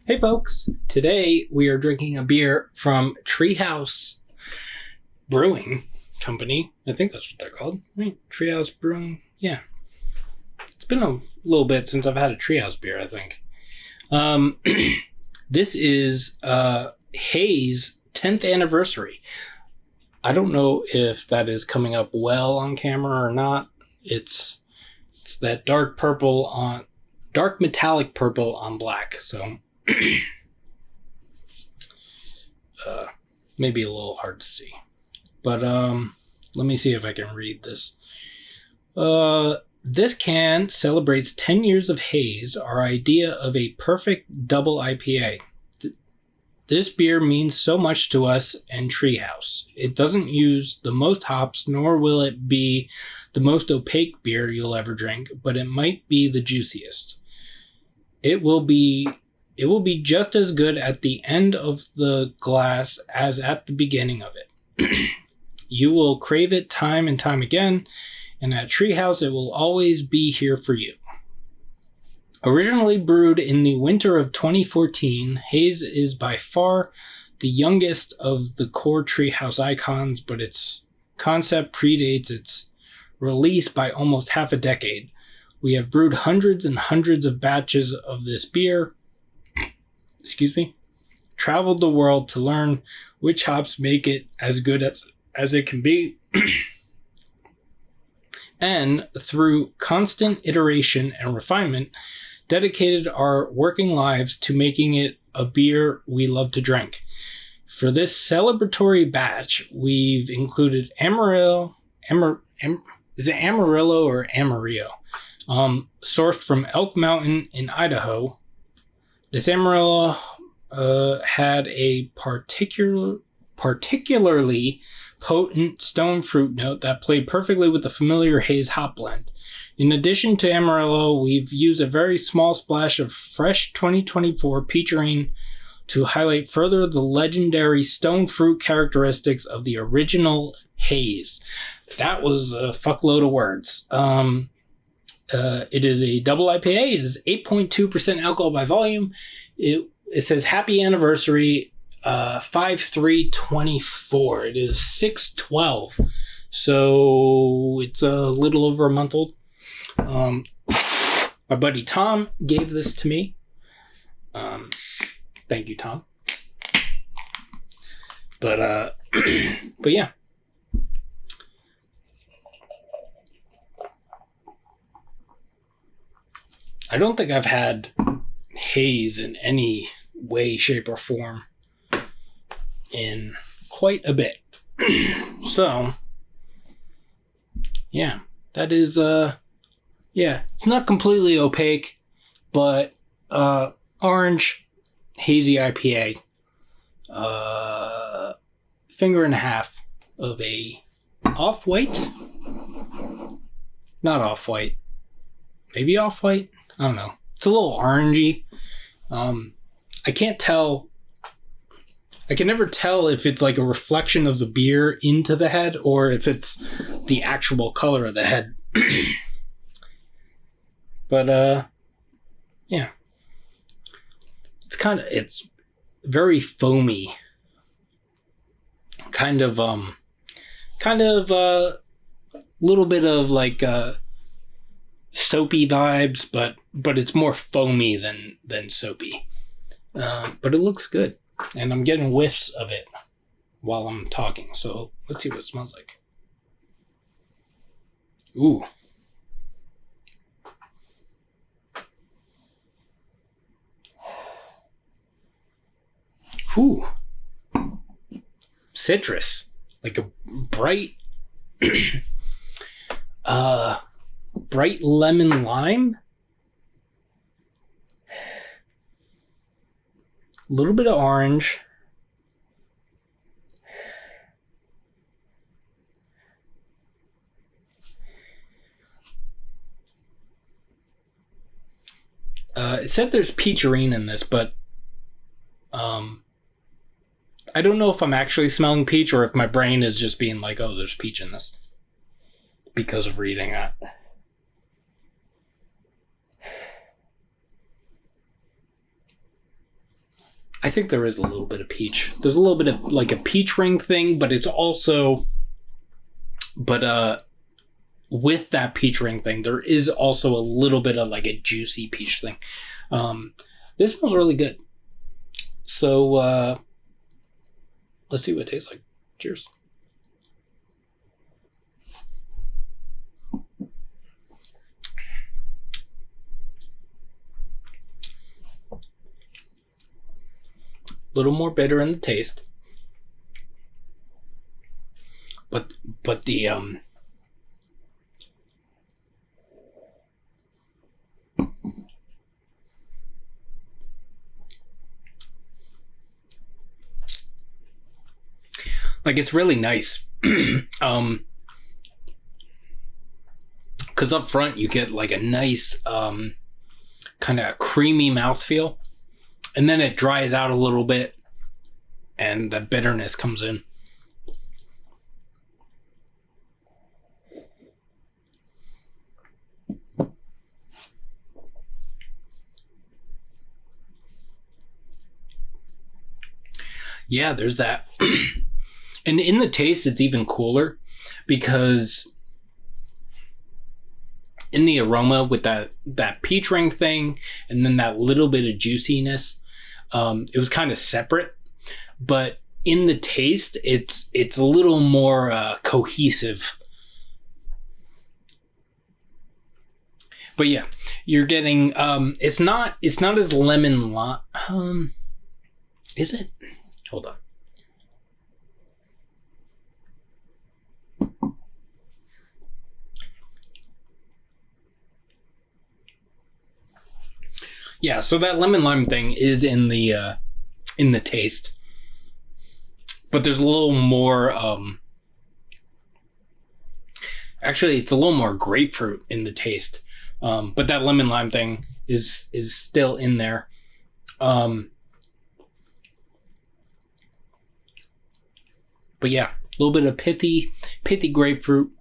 Hey folks, today we are drinking a beer from Treehouse Brewing Company. I think that's what they're called, right? Treehouse Brewing, yeah. It's been a little bit since I've had a Treehouse beer, I think. This is Haze 10th anniversary. I don't know if that is coming up well on camera or not. It's that dark metallic purple on black, so maybe a little hard to see, but let me see if I can read this. This can celebrates 10 years of Haze, our idea of a perfect double IPA. This beer means so much to us and Treehouse. It doesn't use the most hops, nor will it be the most opaque beer you'll ever drink, but it might be the juiciest. It will be just as good at the end of the glass as at the beginning of it. You will crave it time and time again, and at Treehouse it will always be here for you. Originally brewed in the winter of 2014, Haze is by far the youngest of the core Treehouse icons, but its concept predates its release by almost half a decade. We have brewed hundreds and hundreds of batches of this beer, traveled the world to learn which hops make it as good as it can be, and through constant iteration and refinement, dedicated our working lives to making it a beer we love to drink. For this celebratory batch, we've included Amarillo or Amarillo? Sourced from Elk Mountain in Idaho. This Amarillo had a particularly potent stone fruit note that played perfectly with the familiar Haze hop blend. In addition to Amarillo, we've used a very small splash of fresh 2024 peacherine to highlight further the legendary stone fruit characteristics of the original Haze. That was a fuckload of words. It is a double IPA. It is 8.2% alcohol by volume. It says happy anniversary, 5/3/24. It is 6/12, so it's a little over a month old. My buddy Tom gave this to me. Thank you, Tom. But yeah. I don't think I've had Haze in any way, shape, or form in quite a bit. So, yeah, that is, it's not completely opaque, but orange, hazy IPA, finger and a half of a off-white, not off-white, maybe off-white, I don't know. It's a little orangey. I can't tell. I can never tell if it's like a reflection of the beer into the head or if it's the actual color of the head. But, yeah. It's very foamy. Kind of little bit of like, soapy vibes, but it's more foamy than soapy. But it looks good, and I'm getting whiffs of it while I'm talking. So let's see what it smells like. Ooh. Ooh. Citrus, like a bright bright lemon lime, a little bit of orange, it said there's peacherine in this, but I don't know if I'm actually smelling peach or if my brain is just being like, oh, there's peach in this because of reading that. I think there is a little bit of peach. There's a little bit of like a peach ring thing, but it's also, with that peach ring thing, there is also a little bit of like a juicy peach thing. This smells really good. So let's see what it tastes like. Cheers. A little more bitter in the taste, but the like it's really nice. Because up front you get like a nice kind of creamy mouthfeel. And then it dries out a little bit, and the bitterness comes in. Yeah, there's that. And in the taste, it's even cooler, because in the aroma with that peach ring thing, and then that little bit of juiciness, it was kind of separate, but in the taste, it's a little more cohesive. But yeah, you're getting it's not as lemon lime. Is it? Hold on. Yeah, so that lemon lime thing is in the taste, but there's a little more. Actually, it's a little more grapefruit in the taste, but that lemon lime thing is still in there. But yeah, a little bit of pithy grapefruit.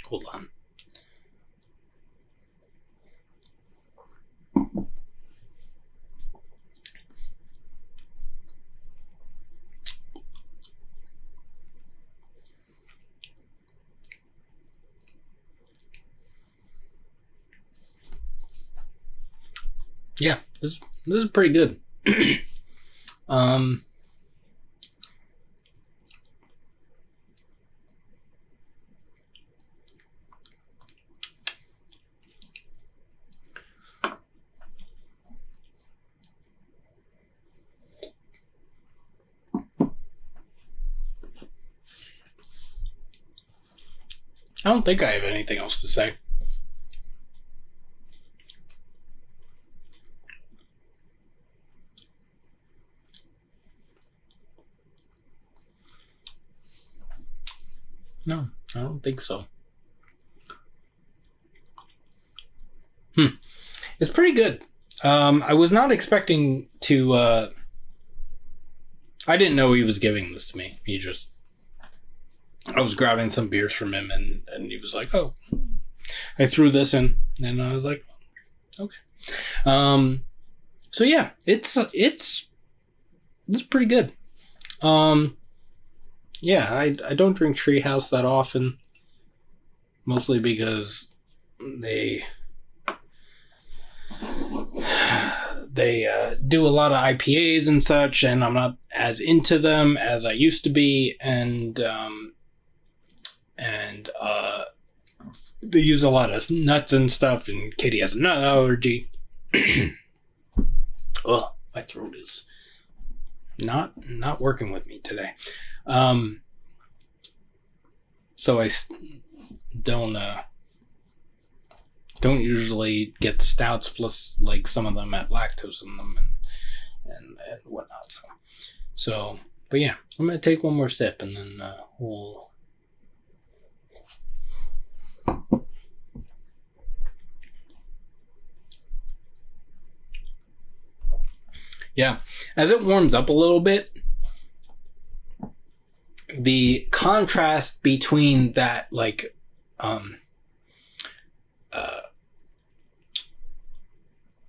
Hold on. Yeah, this is pretty good. I don't think I have anything else to say. No, I don't think so. It's pretty good. I was not expecting to... I didn't know he was giving this to me. I was grabbing some beers from him, and he was like, oh. I threw this in, and I was like, okay. So yeah, it's pretty good. Yeah, I don't drink Treehouse that often, mostly because they do a lot of IPAs and such, and I'm not as into them as I used to be, and they use a lot of nuts and stuff, and Katie has a nut allergy. Ugh, my throat is not working with me today. So I don't usually get the stouts, plus like some of them have lactose in them and whatnot. So, but yeah, I'm going to take one more sip and then we'll... Yeah, as it warms up a little bit, the contrast between that, like,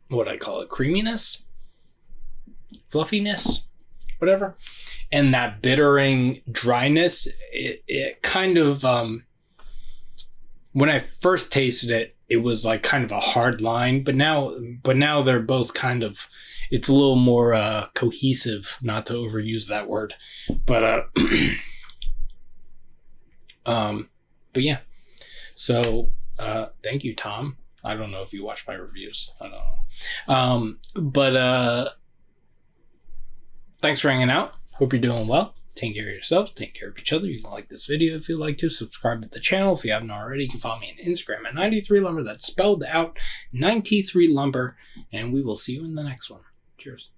what I call it, creaminess, fluffiness, whatever, and that bittering dryness, it kind of, when I first tasted it, it was like kind of a hard line, but now they're both kind of, it's a little more cohesive, not to overuse that word, but but yeah. So thank you, Tom. I don't know if you watch my reviews. I don't know. But thanks for hanging out. Hope you're doing well. Take care of yourselves. Take care of each other. You can like this video if you'd like to. Subscribe to the channel if you haven't already. You can follow me on Instagram at 93lumber. That's spelled out 93lumber. And we will see you in the next one. Cheers.